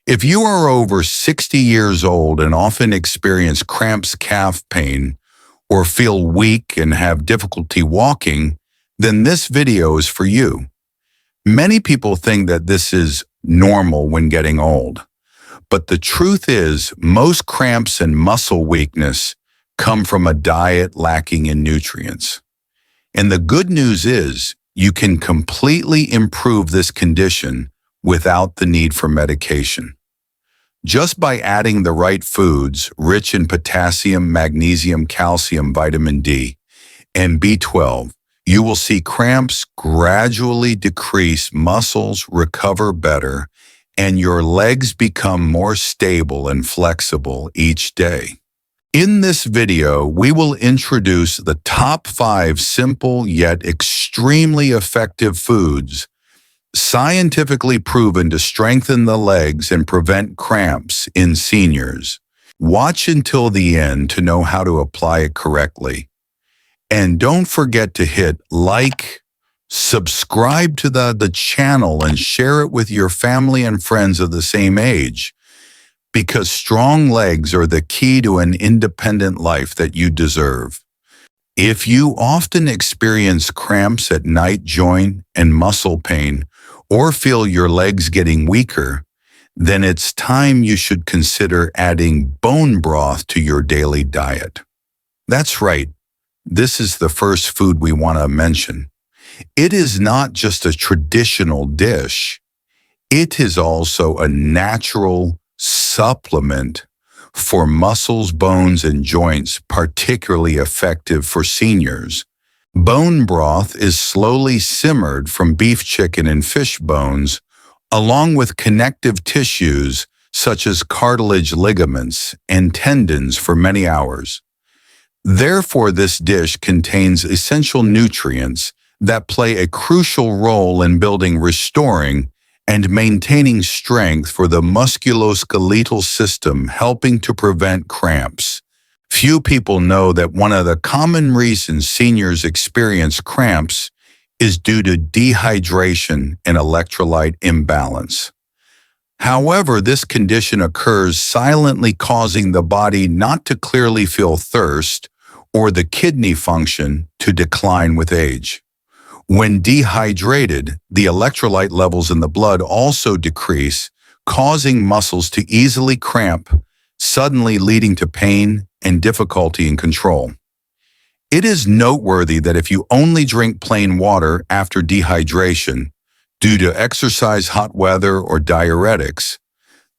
If you are over 60 years old and often experience cramps, calf pain, or feel weak and have difficulty walking, then this video is for you. Many people think that this is normal when getting old, but the truth is most cramps and muscle weakness come from a diet lacking in nutrients. And the good news is you can completely improve this condition without the need for medication. Just by adding the right foods rich in potassium, magnesium, calcium, vitamin D, and B12, you will see cramps gradually decrease, muscles recover better, and your legs become more stable and flexible each day. In this video, we will introduce the top 5 simple yet extremely effective foods scientifically proven to strengthen the legs and prevent cramps in seniors. Watch until the end to know how to apply it correctly. And don't forget to hit like, subscribe to the channel, and share it with your family and friends of the same age, because strong legs are the key to an independent life that you deserve. If you often experience cramps at night, joint and muscle pain, or feel your legs getting weaker, then it's time you should consider adding bone broth to your daily diet. That's right, this is the first food we want to mention. It is not just a traditional dish, it is also a natural supplement for muscles, bones, and joints, particularly effective for seniors. Bone broth is slowly simmered from beef, chicken, and fish bones, along with connective tissues such as cartilage, ligaments, and tendons for many hours. Therefore, this dish contains essential nutrients that play a crucial role in building, restoring, and maintaining strength for the musculoskeletal system, helping to prevent cramps. Few people know that one of the common reasons seniors experience cramps is due to dehydration and electrolyte imbalance. However, this condition occurs silently, causing the body not to clearly feel thirst or the kidney function to decline with age. When dehydrated, the electrolyte levels in the blood also decrease, causing muscles to easily cramp, suddenly leading to pain and difficulty in control. It is noteworthy that if you only drink plain water after dehydration due to exercise, hot weather, or diuretics,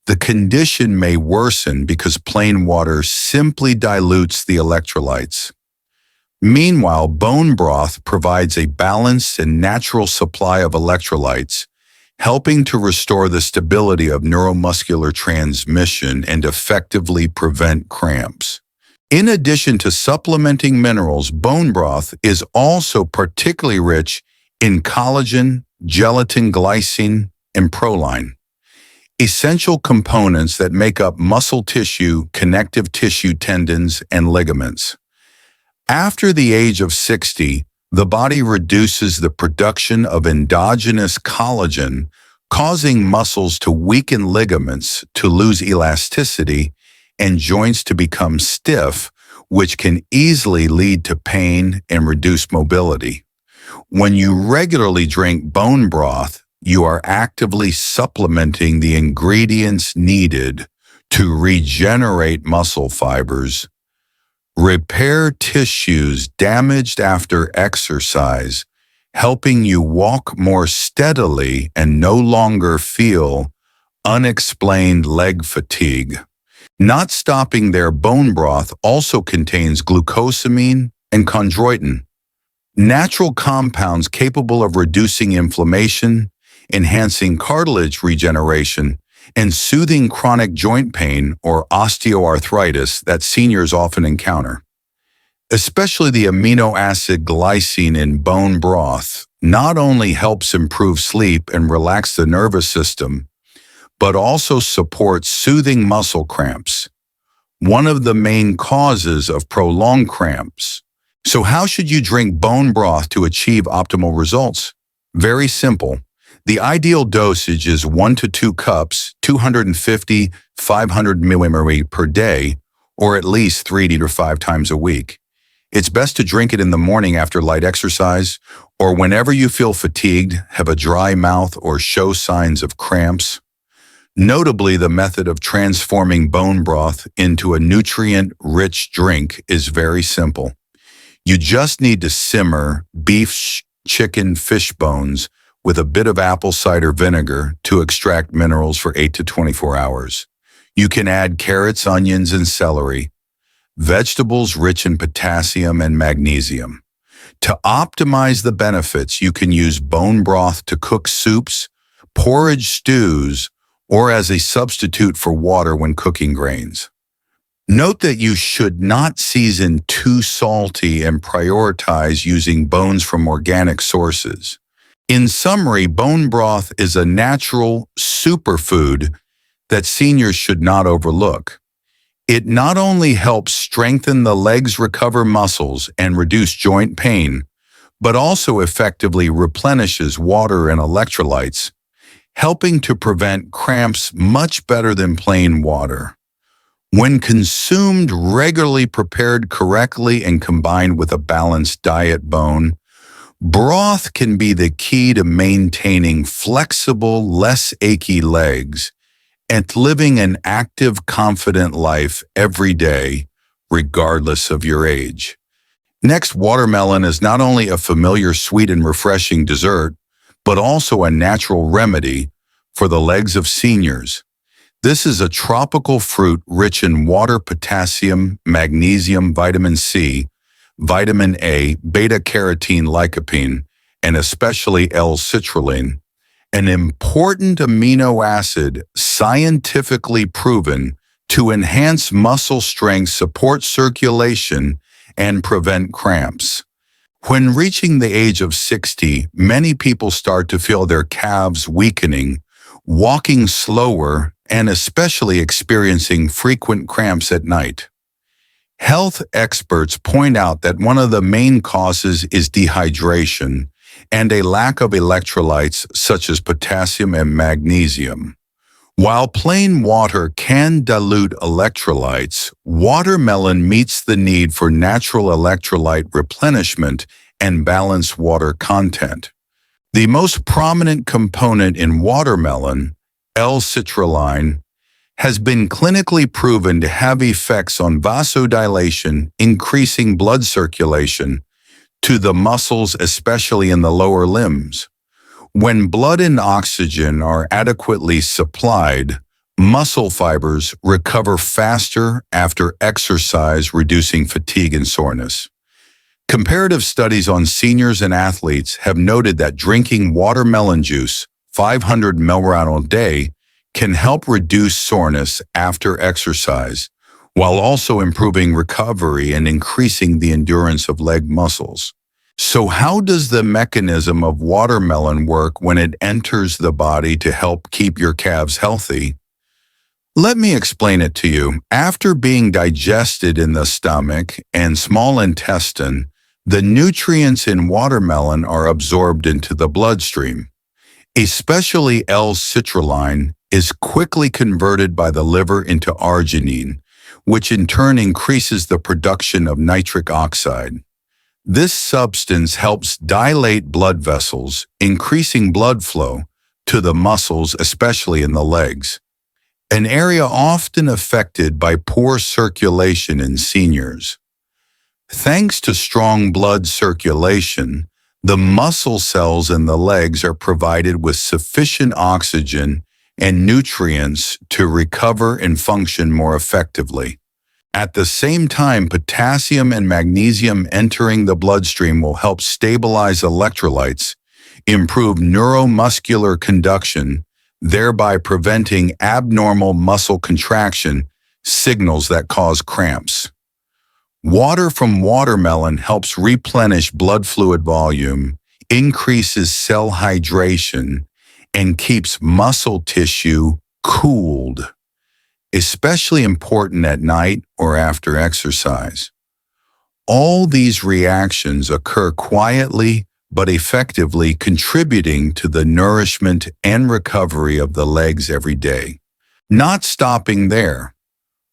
the condition may worsen because plain water simply dilutes the electrolytes. Meanwhile, bone broth provides a balanced and natural supply of electrolytes, helping to restore the stability of neuromuscular transmission and effectively prevent cramps. In addition to supplementing minerals, bone broth is also particularly rich in collagen, gelatin, glycine, and proline, essential components that make up muscle tissue, connective tissue, tendons, and ligaments. After the age of 60, the body reduces the production of endogenous collagen, causing muscles to weaken, ligaments to lose elasticity, and joints to become stiff, which can easily lead to pain and reduced mobility. When you regularly drink bone broth, you are actively supplementing the ingredients needed to regenerate muscle fibers, repair tissues damaged after exercise, helping you walk more steadily and no longer feel unexplained leg fatigue. Not stopping there, bone broth also contains glucosamine and chondroitin, natural compounds capable of reducing inflammation, enhancing cartilage regeneration, and soothing chronic joint pain or osteoarthritis that seniors often encounter. Especially the amino acid glycine in bone broth not only helps improve sleep and relax the nervous system, but also supports soothing muscle cramps, one of the main causes of prolonged cramps. So how should you drink bone broth to achieve optimal results? Very simple. The ideal dosage is 1 to 2 cups, 250, 500 milliliters per day, or at least 3 to 5 times a week. It's best to drink it in the morning after light exercise, or whenever you feel fatigued, have a dry mouth, or show signs of cramps. Notably, the method of transforming bone broth into a nutrient-rich drink is very simple. You just need to simmer beef, chicken, fish bones with a bit of apple cider vinegar to extract minerals for 8 to 24 hours. You can add carrots, onions, and celery, vegetables rich in potassium and magnesium. To optimize the benefits, you can use bone broth to cook soups, porridge stews, or as a substitute for water when cooking grains. Note that you should not season too salty and prioritize using bones from organic sources. In summary, bone broth is a natural superfood that seniors should not overlook. It not only helps strengthen the legs, recover muscles, and reduce joint pain, but also effectively replenishes water and electrolytes, helping to prevent cramps much better than plain water. When consumed regularly, prepared correctly, and combined with a balanced diet, bone broth can be the key to maintaining flexible, less achy legs and living an active, confident life every day, regardless of your age. Next, watermelon is not only a familiar sweet and refreshing dessert, but also a natural remedy for the legs of seniors. This is a tropical fruit rich in water, potassium, magnesium, vitamin C, vitamin A, beta-carotene, lycopene, and especially L-citrulline, an important amino acid scientifically proven to enhance muscle strength, support circulation, and prevent cramps. When reaching the age of 60, many people start to feel their calves weakening, walking slower, and especially experiencing frequent cramps at night. Health experts point out that one of the main causes is dehydration and a lack of electrolytes such as potassium and magnesium. While plain water can dilute electrolytes, watermelon meets the need for natural electrolyte replenishment and balanced water content. The most prominent component in watermelon, L-citrulline, has been clinically proven to have effects on vasodilation, increasing blood circulation to the muscles, especially in the lower limbs. When blood and oxygen are adequately supplied, muscle fibers recover faster after exercise, reducing fatigue and soreness. Comparative studies on seniors and athletes have noted that drinking watermelon juice, 500 ml a day, can help reduce soreness after exercise, while also improving recovery and increasing the endurance of leg muscles. So how does the mechanism of watermelon work when it enters the body to help keep your calves healthy? Let me explain it to you. After being digested in the stomach and small intestine, the nutrients in watermelon are absorbed into the bloodstream. Especially L-citrulline is quickly converted by the liver into arginine, which in turn increases the production of nitric oxide. This substance helps dilate blood vessels, increasing blood flow to the muscles, especially in the legs, an area often affected by poor circulation in seniors. Thanks to strong blood circulation, the muscle cells in the legs are provided with sufficient oxygen and nutrients to recover and function more effectively. At the same time, potassium and magnesium entering the bloodstream will help stabilize electrolytes, improve neuromuscular conduction, thereby preventing abnormal muscle contraction, signals that cause cramps. Water from watermelon helps replenish blood fluid volume, increases cell hydration, and keeps muscle tissue cooled, especially important at night or after exercise. All these reactions occur quietly but effectively contributing to the nourishment and recovery of the legs every day. Not stopping there.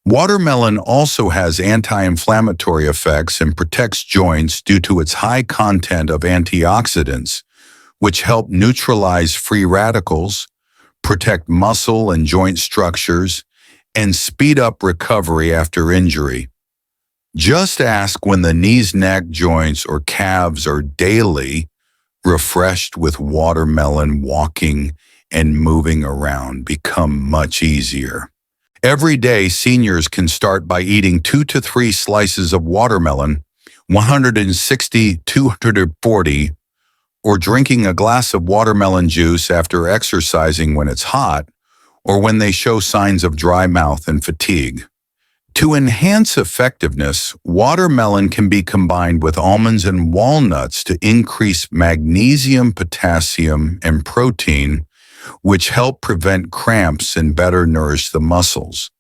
Watermelon also has anti-inflammatory effects and protects joints due to its high content of antioxidants, which help neutralize free radicals, protect muscle and joint structures, and speed up recovery after injury. Just ask when the knees, neck, joints, or calves are daily refreshed with watermelon. Walking and moving around become much easier. Every day, seniors can start by eating 2 to 3 slices of watermelon, 160, 240, or drinking a glass of watermelon juice after exercising when it's hot or when they show signs of dry mouth and fatigue. To enhance effectiveness, watermelon can be combined with almonds and walnuts to increase magnesium, potassium, and protein, which help prevent cramps and better nourish the muscles.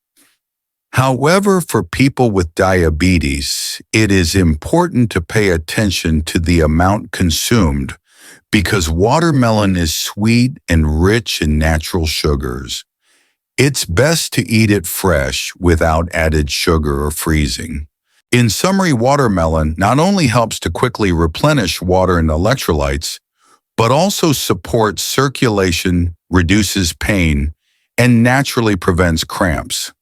However, for people with diabetes, it is important to pay attention to the amount consumed because watermelon is sweet and rich in natural sugars. It's best to eat it fresh without added sugar or freezing. In summary, watermelon not only helps to quickly replenish water and electrolytes, but also supports circulation, reduces pain, and naturally prevents cramps.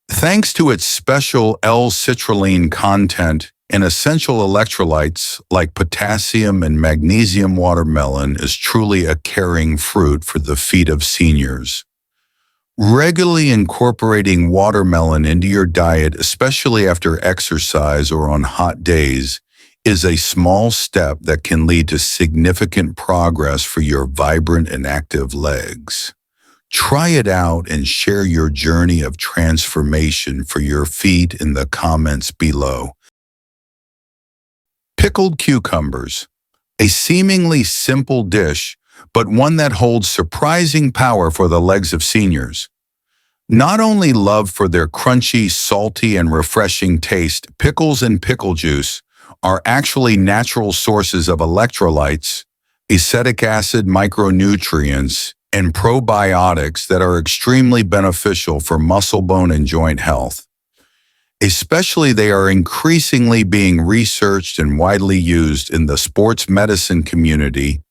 Thanks to its special L-citrulline content and essential electrolytes like potassium and magnesium, watermelon is truly a caring fruit for the feet of seniors. Regularly incorporating watermelon into your diet, especially after exercise or on hot days, is a small step that can lead to significant progress for your vibrant and active legs. Try it out and share your journey of transformation for your feet in the comments below. Pickled cucumbers. A seemingly simple dish, but one that holds surprising power for the legs of seniors. Not only loved for their crunchy, salty, and refreshing taste, pickles and pickle juice are actually natural sources of electrolytes, acetic acid, micronutrients, and probiotics that are extremely beneficial for muscle, bone, and joint health. Especially, they are increasingly being researched and widely used in the sports medicine community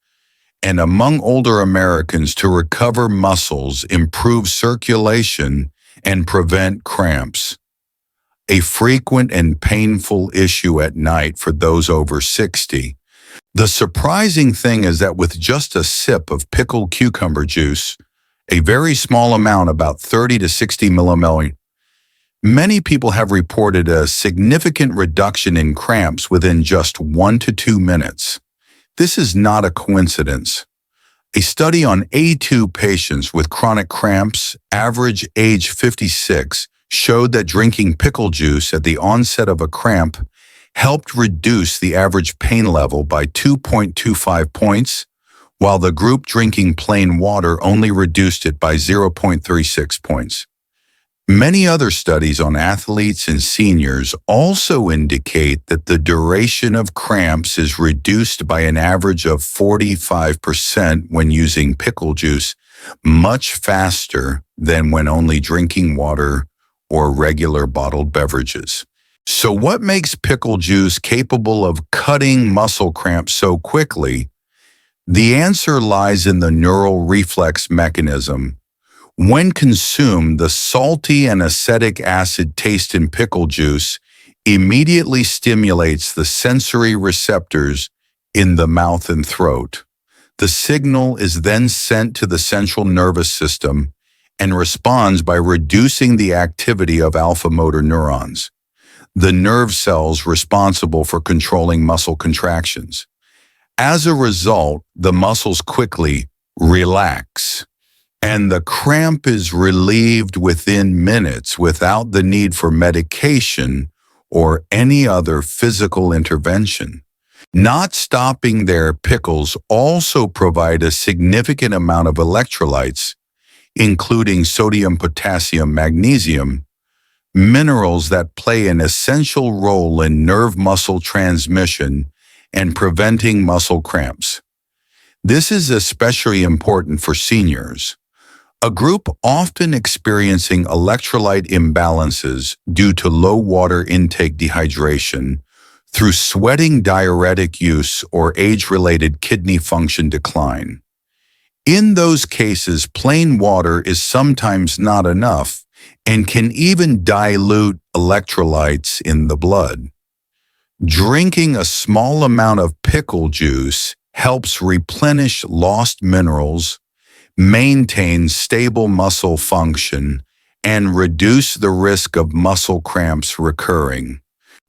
and among older Americans to recover muscles, improve circulation, and prevent cramps. A frequent and painful issue at night for those over 60. The surprising thing is that with just a sip of pickled cucumber juice, a very small amount, about 30 to 60 millimolars, many people have reported a significant reduction in cramps within just 1 to 2 minutes. This is not a coincidence. A study on A2 patients with chronic cramps, average age 56, showed that drinking pickle juice at the onset of a cramp helped reduce the average pain level by 2.25 points, while the group drinking plain water only reduced it by 0.36 points. Many other studies on athletes and seniors also indicate that the duration of cramps is reduced by an average of 45% when using pickle juice, much faster than when only drinking water or regular bottled beverages. So what makes pickle juice capable of cutting muscle cramps so quickly? The answer lies in the neural reflex mechanism. When consumed, the salty and acetic acid taste in pickle juice immediately stimulates the sensory receptors in the mouth and throat. The signal is then sent to the central nervous system and responds by reducing the activity of alpha motor neurons, the nerve cells responsible for controlling muscle contractions. As a result, the muscles quickly relax, and the cramp is relieved within minutes without the need for medication or any other physical intervention. Not stopping there, pickles also provide a significant amount of electrolytes, including sodium, potassium, magnesium, minerals that play an essential role in nerve muscle transmission and preventing muscle cramps. This is especially important for seniors, a group often experiencing electrolyte imbalances due to low water intake dehydration through sweating diuretic use or age-related kidney function decline. In those cases, plain water is sometimes not enough and can even dilute electrolytes in the blood. Drinking a small amount of pickle juice helps replenish lost minerals, maintain stable muscle function, and reduce the risk of muscle cramps recurring.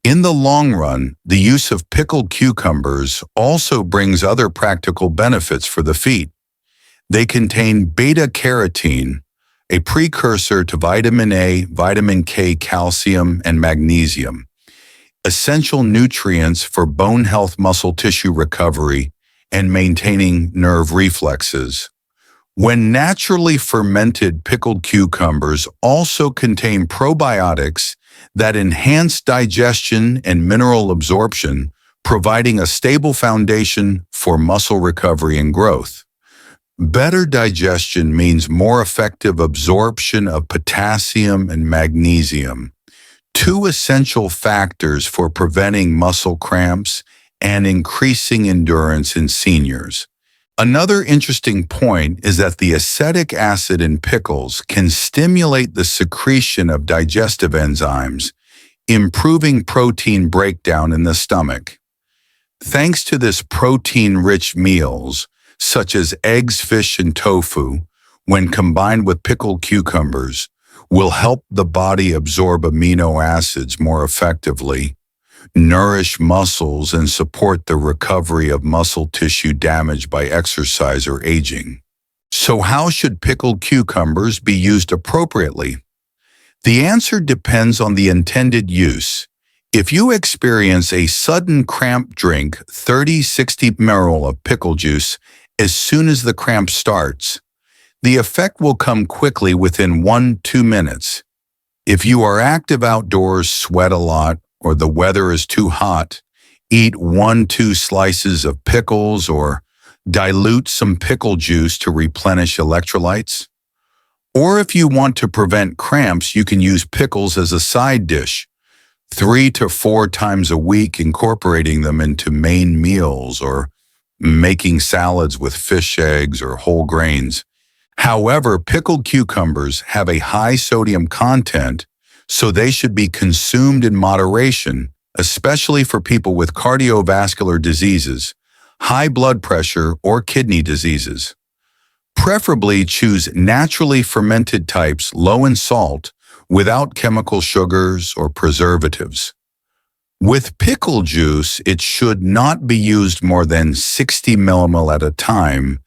In the long run, the use of pickled cucumbers also brings other practical benefits for the feet. They contain beta-carotene, a precursor to vitamin A, vitamin K, calcium, and magnesium, essential nutrients for bone health, muscle tissue recovery, and maintaining nerve reflexes. When naturally fermented pickled cucumbers also contain probiotics that enhance digestion and mineral absorption, providing a stable foundation for muscle recovery and growth. Better digestion means more effective absorption of potassium and magnesium, two essential factors for preventing muscle cramps and increasing endurance in seniors. Another interesting point is that the acetic acid in pickles can stimulate the secretion of digestive enzymes, improving protein breakdown in the stomach. Thanks to this, protein-rich meals, such as eggs, fish, and tofu, when combined with pickled cucumbers, will help the body absorb amino acids more effectively, nourish muscles, and support the recovery of muscle tissue damaged by exercise or aging. So how should pickled cucumbers be used appropriately? The answer depends on the intended use. If you experience a sudden cramp, drink 30-60 ml of pickle juice as soon as the cramp starts. The effect will come quickly within 1-2 minutes. If you are active outdoors, sweat a lot, or the weather is too hot, eat 1-2 slices of pickles or dilute some pickle juice to replenish electrolytes. Or if you want to prevent cramps, you can use pickles as a side dish, 3 to 4 times a week, incorporating them into main meals or making salads with fish eggs or whole grains. However, pickled cucumbers have a high sodium content, so they should be consumed in moderation, especially for people with cardiovascular diseases, high blood pressure, or kidney diseases. Preferably choose naturally fermented types low in salt, without chemical sugars or preservatives. With pickle juice, it should not be used more than 60 ml at a time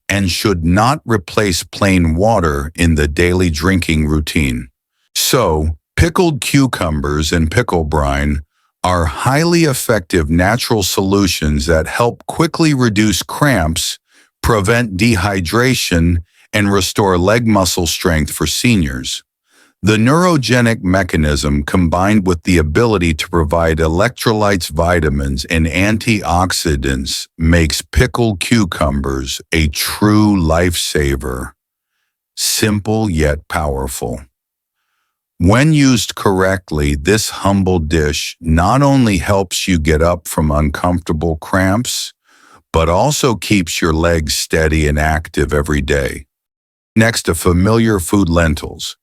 and should not replace plain water in the daily drinking routine. So, pickled cucumbers and pickle brine are highly effective natural solutions that help quickly reduce cramps, prevent dehydration, and restore leg muscle strength for seniors. The neurogenic mechanism, combined with the ability to provide electrolytes, vitamins, and antioxidants, makes pickled cucumbers a true lifesaver. Simple yet powerful. When used correctly, this humble dish not only helps you get up from uncomfortable cramps, but also keeps your legs steady and active every day. Next, a familiar food, lentils.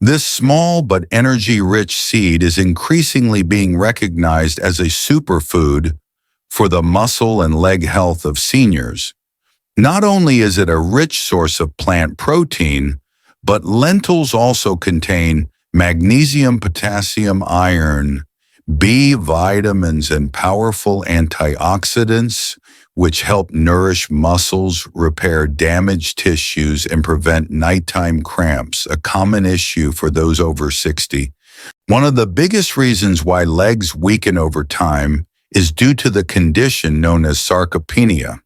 This small but energy-rich seed is increasingly being recognized as a superfood for the muscle and leg health of seniors. Not only is it a rich source of plant protein, but lentils also contain magnesium, potassium, iron, B vitamins, and powerful antioxidants, which help nourish muscles, repair damaged tissues, and prevent nighttime cramps, a common issue for those over 60. One of the biggest reasons why legs weaken over time is due to the condition known as sarcopenia.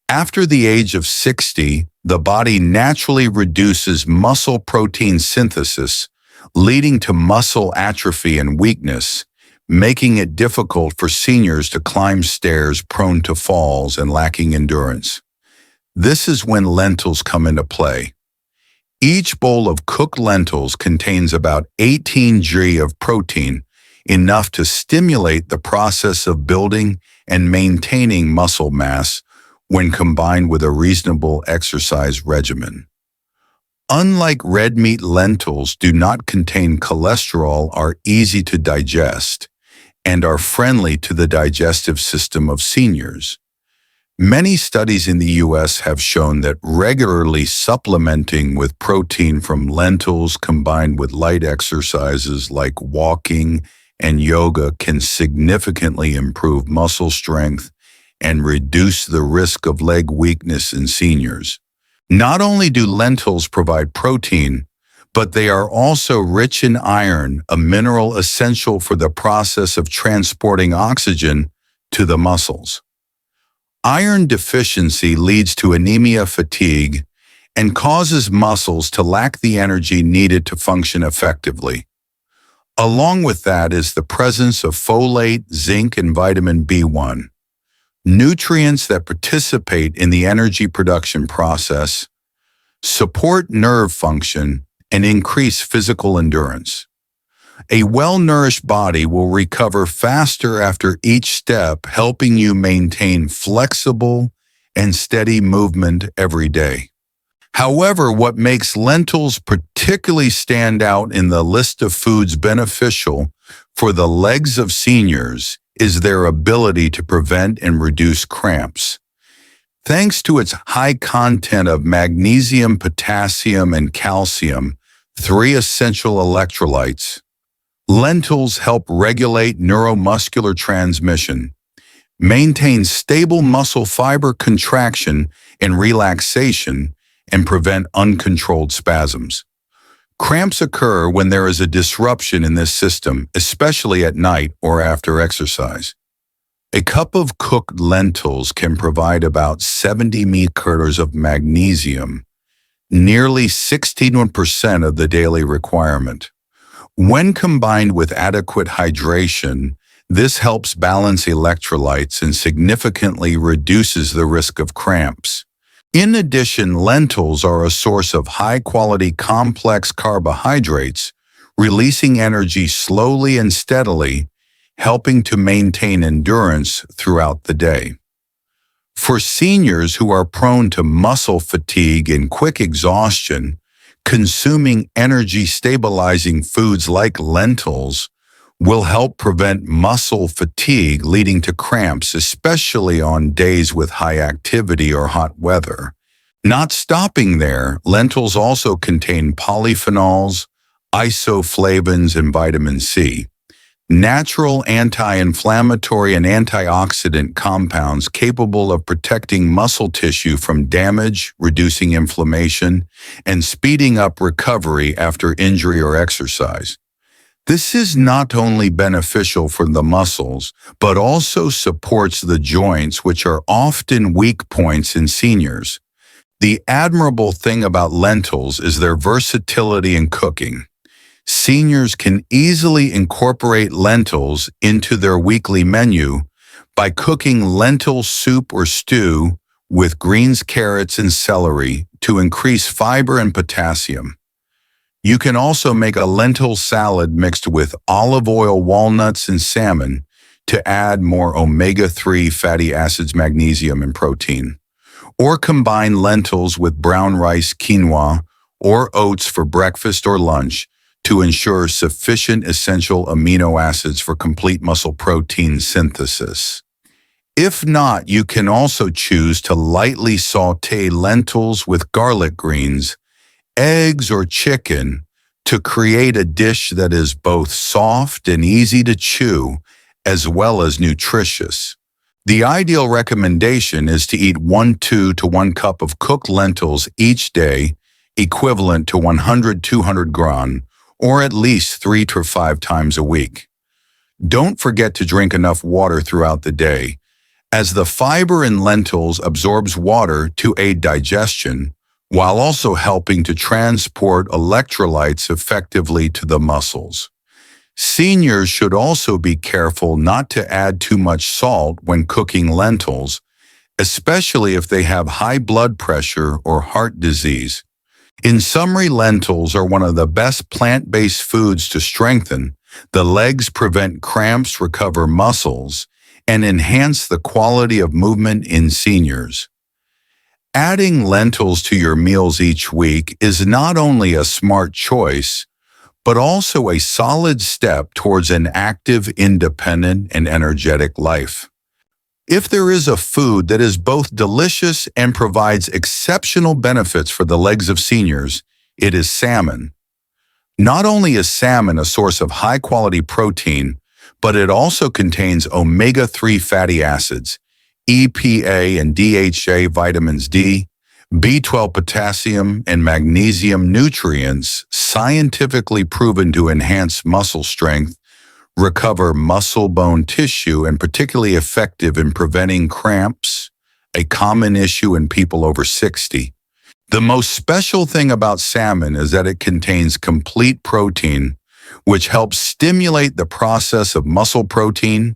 After the age of 60, the body naturally reduces muscle protein synthesis, leading to muscle atrophy and weakness, making it difficult for seniors to climb stairs prone to falls and lacking endurance. This is when lentils come into play. Each bowl of cooked lentils contains about 18 g of protein, enough to stimulate the process of building and maintaining muscle mass when combined with a reasonable exercise regimen. Unlike red meat, lentils do not contain cholesterol, are easy to digest, and are friendly to the digestive system of seniors. Many studies in the U.S. have shown that regularly supplementing with protein from lentils combined with light exercises like walking and yoga can significantly improve muscle strength and reduce the risk of leg weakness in seniors. Not only do lentils provide protein, but they are also rich in iron, a mineral essential for the process of transporting oxygen to the muscles. Iron deficiency leads to anemia, fatigue, and causes muscles to lack the energy needed to function effectively. Along with that is the presence of folate, zinc, and vitamin B1, nutrients that participate in the energy production process, support nerve function, and increase physical endurance. A well-nourished body will recover faster after each step, helping you maintain flexible and steady movement every day. However, what makes lentils particularly stand out in the list of foods beneficial for the legs of seniors is their ability to prevent and reduce cramps. Thanks to its high content of magnesium, potassium, and calcium, 3 essential electrolytes, lentils help regulate neuromuscular transmission, maintain stable muscle fiber contraction and relaxation, and prevent uncontrolled spasms. Cramps occur when there is a disruption in this system, especially at night or after exercise. A cup of cooked lentils can provide about 70 micrograms of magnesium, nearly 61% of the daily requirement. When combined with adequate hydration, this helps balance electrolytes and significantly reduces the risk of cramps. In addition, lentils are a source of high-quality complex carbohydrates, releasing energy slowly and steadily, helping to maintain endurance throughout the day. For seniors who are prone to muscle fatigue and quick exhaustion, consuming energy-stabilizing foods like lentils will help prevent muscle fatigue leading to cramps, especially on days with high activity or hot weather. Not stopping there, lentils also contain polyphenols, isoflavones, and vitamin C, natural anti-inflammatory and antioxidant compounds capable of protecting muscle tissue from damage, reducing inflammation, and speeding up recovery after injury or exercise. This is not only beneficial for the muscles, but also supports the joints, which are often weak points in seniors. The admirable thing about lentils is their versatility in cooking. Seniors can easily incorporate lentils into their weekly menu by cooking lentil soup or stew with greens, carrots, and celery to increase fiber and potassium. You can also make a lentil salad mixed with olive oil, walnuts, and salmon to add more omega-3 fatty acids, magnesium, and protein. Or combine lentils with brown rice, quinoa, or oats for breakfast or lunch to ensure sufficient essential amino acids for complete muscle protein synthesis. If not, you can also choose to lightly saute lentils with garlic greens, eggs, or chicken to create a dish that is both soft and easy to chew, as well as nutritious. The ideal recommendation is to eat 1/2 to 1 cup of cooked lentils each day, equivalent to 100-200 grams, or at least 3 to 5 times a week. Don't forget to drink enough water throughout the day, as the fiber in lentils absorbs water to aid digestion, while also helping to transport electrolytes effectively to the muscles. Seniors should also be careful not to add too much salt when cooking lentils, especially if they have high blood pressure or heart disease. In summary, lentils are one of the best plant-based foods to strengthen the legs, prevent cramps, recover muscles, and enhance the quality of movement in seniors. Adding lentils to your meals each week is not only a smart choice, but also a solid step towards an active, independent, and energetic life. If there is a food that is both delicious and provides exceptional benefits for the legs of seniors, it is salmon. Not only is salmon a source of high-quality protein, but it also contains omega-3 fatty acids, EPA and DHA, vitamins D, B12, potassium, and magnesium, nutrients scientifically proven to enhance muscle strength, recover muscle bone tissue, and particularly effective in preventing cramps, a common issue in people over 60. The most special thing about salmon is that it contains complete protein, which helps stimulate the process of muscle protein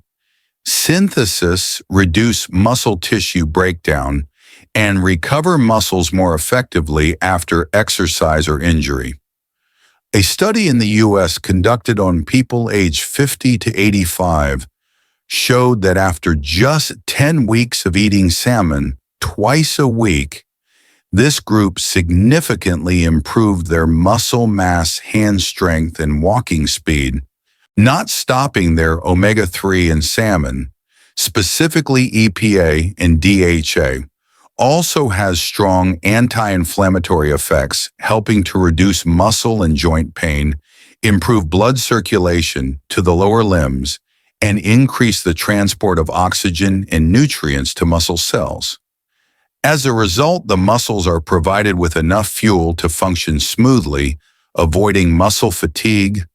synthesis, reduce muscle tissue breakdown, and recover muscles more effectively after exercise or injury. A study in the U.S. conducted on people aged 50 to 85 showed that after just 10 weeks of eating salmon twice a week, this group significantly improved their muscle mass, hand strength, and walking speed, not stopping their omega-3 in salmon, specifically EPA and DHA. Also has strong anti-inflammatory effects, helping to reduce muscle and joint pain, improve blood circulation to the lower limbs, and increase the transport of oxygen and nutrients to muscle cells. As a result, the muscles are provided with enough fuel to function smoothly, avoiding muscle fatigue,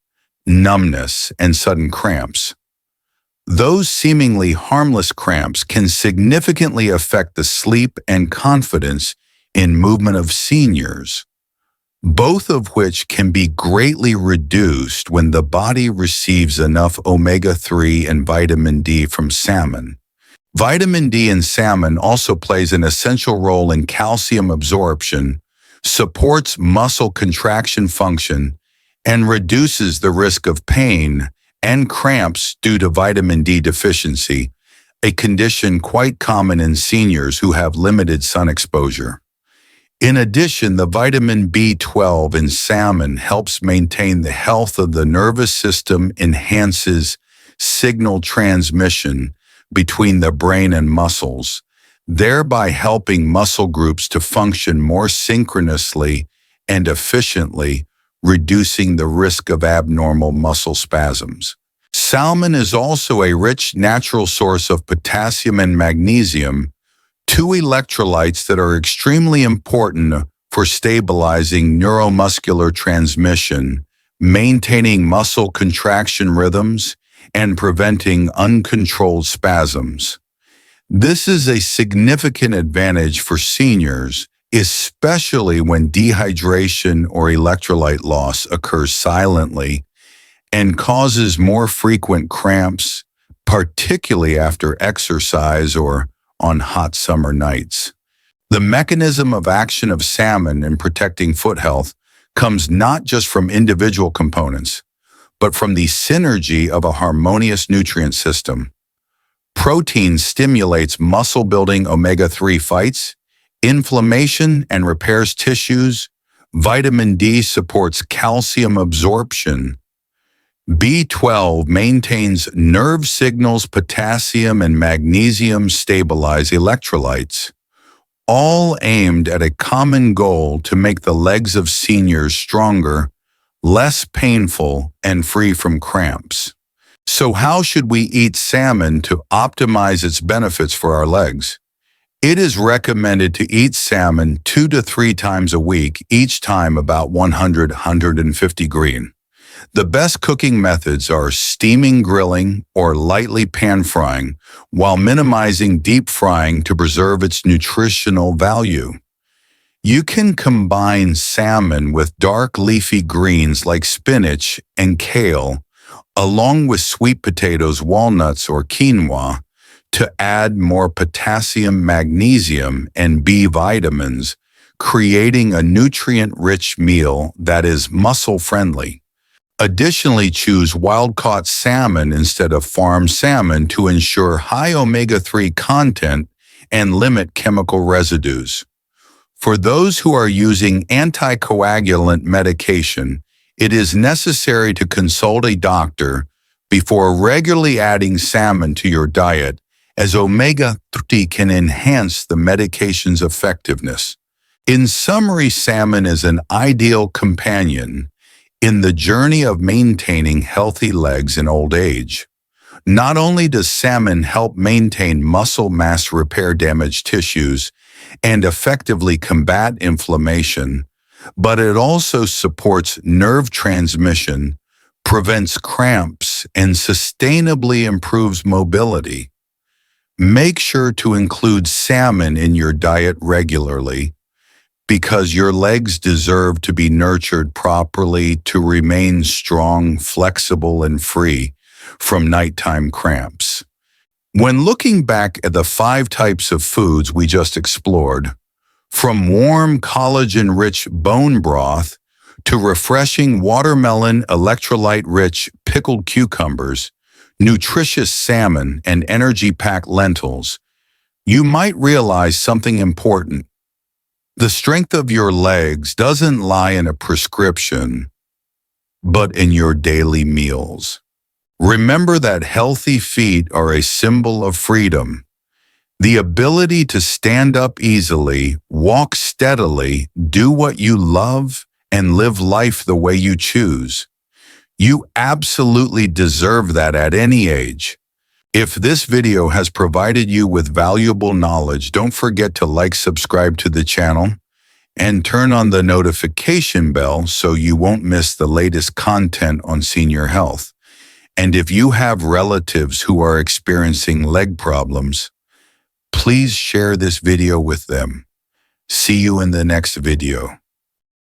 numbness, and sudden cramps. Those seemingly harmless cramps can significantly affect the sleep and confidence in movement of seniors, both of which can be greatly reduced when the body receives enough omega-3 and vitamin D from salmon. Vitamin D in salmon also plays an essential role in calcium absorption, supports muscle contraction function, and reduces the risk of pain and cramps due to vitamin D deficiency, a condition quite common in seniors who have limited sun exposure. In addition, the vitamin B12 in salmon helps maintain the health of the nervous system, enhances signal transmission between the brain and muscles, thereby helping muscle groups to function more synchronously and efficiently, reducing the risk of abnormal muscle spasms. Salmon is also a rich natural source of potassium and magnesium, two electrolytes that are extremely important for stabilizing neuromuscular transmission, maintaining muscle contraction rhythms, and preventing uncontrolled spasms. This is a significant advantage for seniors, especially when dehydration or electrolyte loss occurs silently and causes more frequent cramps, particularly after exercise or on hot summer nights. The mechanism of action of salmon in protecting foot health comes not just from individual components, but from the synergy of a harmonious nutrient system. Protein stimulates muscle-building omega-3 fights inflammation and repairs tissues. Vitamin D supports calcium absorption. B12 maintains nerve signals. Potassium and magnesium stabilize electrolytes, all aimed at a common goal to make the legs of seniors stronger, less painful, and free from cramps. So how should we eat salmon to optimize its benefits for our legs? It is recommended to eat salmon 2 to 3 times a week, each time about 100–150 green. The best cooking methods are steaming, grilling, or lightly pan frying, while minimizing deep frying to preserve its nutritional value. You can combine salmon with dark leafy greens like spinach and kale, along with sweet potatoes, walnuts, or quinoa, to add more potassium, magnesium, and B vitamins, creating a nutrient-rich meal that is muscle-friendly. Additionally, choose wild-caught salmon instead of farm salmon to ensure high omega-3 content and limit chemical residues. For those who are using anticoagulant medication, it is necessary to consult a doctor before regularly adding salmon to your diet, as omega-3 can enhance the medication's effectiveness. In summary, salmon is an ideal companion in the journey of maintaining healthy legs in old age. Not only does salmon help maintain muscle mass, repair damaged tissues, and effectively combat inflammation, but it also supports nerve transmission, prevents cramps, and sustainably improves mobility. Make sure to include salmon in your diet regularly, because your legs deserve to be nurtured properly to remain strong, flexible, and free from nighttime cramps. When looking back at the 5 types of foods we just explored, from warm collagen-rich bone broth to refreshing watermelon electrolyte-rich pickled cucumbers, nutritious salmon, and energy-packed lentils, you might realize something important. The strength of your legs doesn't lie in a prescription, but in your daily meals. Remember that healthy feet are a symbol of freedom. The ability to stand up easily, walk steadily, do what you love, and live life the way you choose. You absolutely deserve that at any age. If this video has provided you with valuable knowledge, don't forget to like, subscribe to the channel, and turn on the notification bell so you won't miss the latest content on senior health. And if you have relatives who are experiencing leg problems, please share this video with them. See you in the next video.